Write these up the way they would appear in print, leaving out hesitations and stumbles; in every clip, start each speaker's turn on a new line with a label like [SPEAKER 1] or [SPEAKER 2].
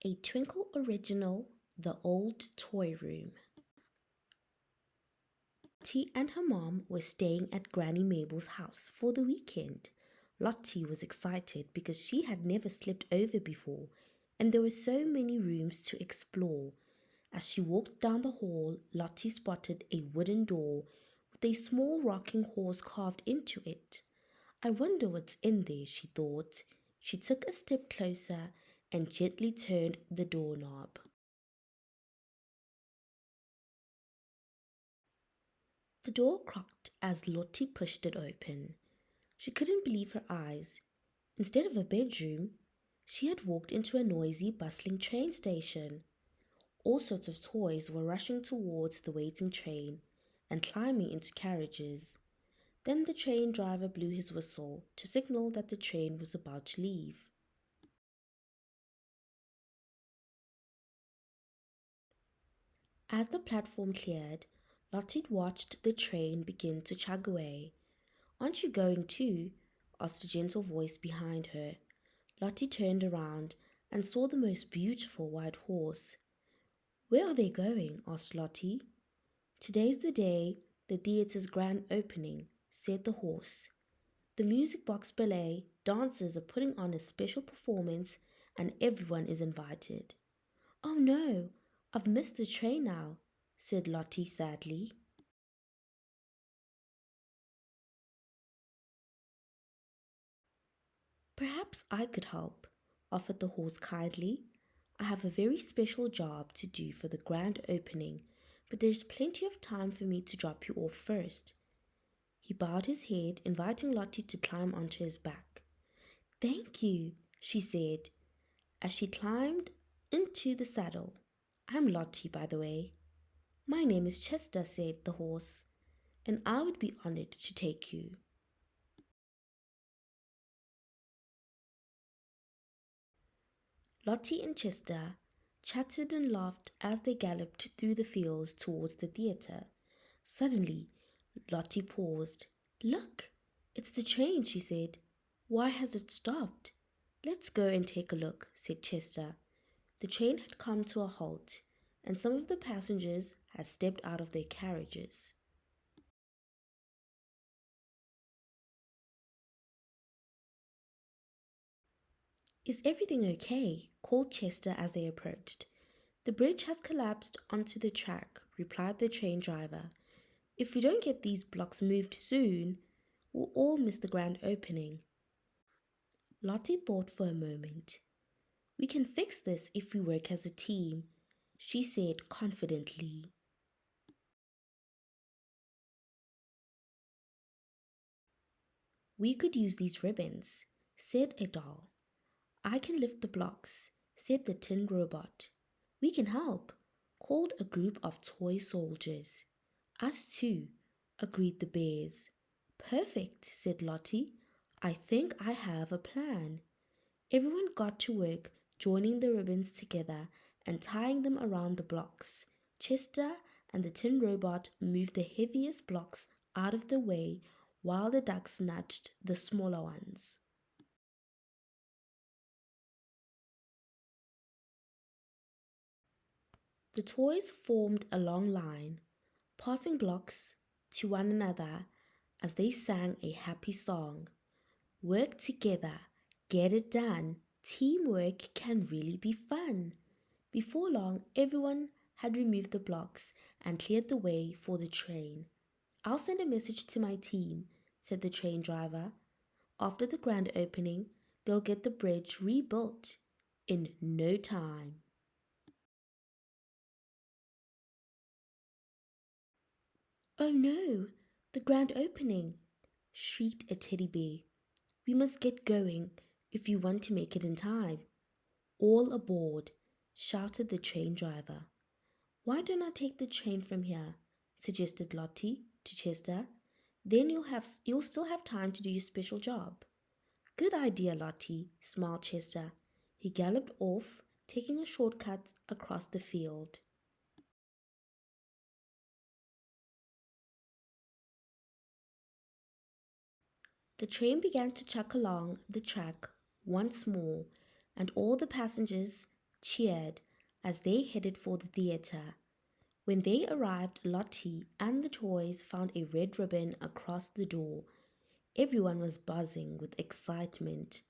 [SPEAKER 1] A Twinkl original, The Old Toy Room. Lottie and her mom were staying at Granny Mabel's house for the weekend. Lottie was excited because she had never slept over before and there were so many rooms to explore. As she walked down the hall, Lottie spotted a wooden door with a small rocking horse carved into it. I wonder what's in there, she thought. She took a step closer and gently turned the doorknob. The door croaked as Lottie pushed it open. She couldn't believe her eyes. Instead of a bedroom, she had walked into a noisy, bustling train station. All sorts of toys were rushing towards the waiting train and climbing into carriages. Then the train driver blew his whistle to signal that the train was about to leave. As the platform cleared, Lottie watched the train begin to chug away. Aren't you going too? Asked a gentle voice behind her. Lottie turned around and saw the most beautiful white horse. Where are they going? Asked Lottie. Today's the day, the theatre's grand opening, said the horse. The music box ballet dancers are putting on a special performance and everyone is invited. Oh no, I've missed the train now, said Lottie sadly. Perhaps I could help, offered the horse kindly. I have a very special job to do for the grand opening, but there's plenty of time for me to drop you off first. He bowed his head, inviting Lottie to climb onto his back. Thank you, she said, as she climbed into the saddle. I'm Lottie, by the way. My name is Chester, said the horse, and I would be honored to take you. Lottie and Chester chatted and laughed as they galloped through the fields towards the theatre. Suddenly, Lottie paused. Look, it's the train, she said. Why has it stopped? Let's go and take a look, said Chester. The train had come to a halt, and some of the passengers had stepped out of their carriages. Is everything okay? Called Chester as they approached. The bridge has collapsed onto the track, replied the train driver. If we don't get these blocks moved soon, we'll all miss the grand opening. Lottie thought for a moment. We can fix this if we work as a team, she said confidently. We could use these ribbons, said a doll. I can lift the blocks, said the tin robot. We can help, called a group of toy soldiers. Us too, agreed the bears. Perfect, said Lottie. I think I have a plan. Everyone got to work joining the ribbons together and tying them around the blocks. Chester and the tin robot moved the heaviest blocks out of the way while the ducks nudged the smaller ones. The toys formed a long line, passing blocks to one another as they sang a happy song. Work together, get it done. Teamwork can really be fun. Before long, everyone had removed the blocks and cleared the way for the train. I'll send a message to my team, said the train driver. After the grand opening, they'll get the bridge rebuilt in no time. Oh no, the grand opening, shrieked a teddy bear. We must get going if you want to make it in time. All aboard, shouted the train driver. Why don't I take the train from here? Suggested Lottie to Chester. Then you'll still have time to do your special job. Good idea, Lottie, smiled Chester. He galloped off, taking a shortcut across the field. The train began to chuck along the track once more, and all the passengers cheered as they headed for the theatre. When they arrived, Lottie and the toys found a red ribbon across the door. Everyone was buzzing with excitement.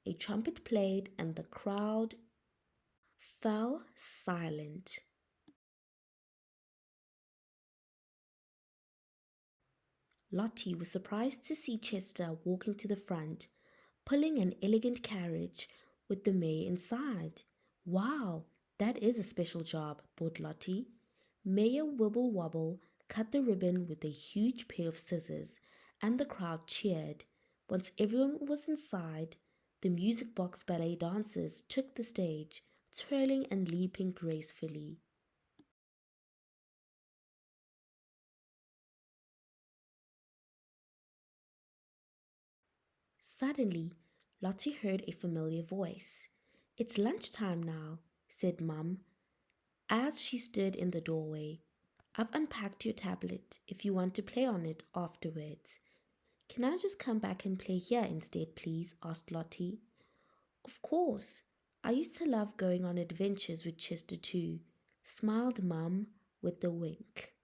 [SPEAKER 1] A trumpet played and the crowd fell silent. Lottie was surprised to see Chester walking to the front, pulling an elegant carriage with the mayor inside. Wow, that is a special job, thought Lottie. Mayor Wibble Wobble cut the ribbon with a huge pair of scissors, and the crowd cheered. Once everyone was inside, the music box ballet dancers took the stage, twirling and leaping gracefully. Suddenly, Lottie heard a familiar voice. It's lunchtime now, said Mum, as she stood in the doorway. I've unpacked your tablet if you want to play on it afterwards. Can I just come back and play here instead, please? Asked Lottie. Of course. I used to love going on adventures with Chester too, smiled Mum with a wink.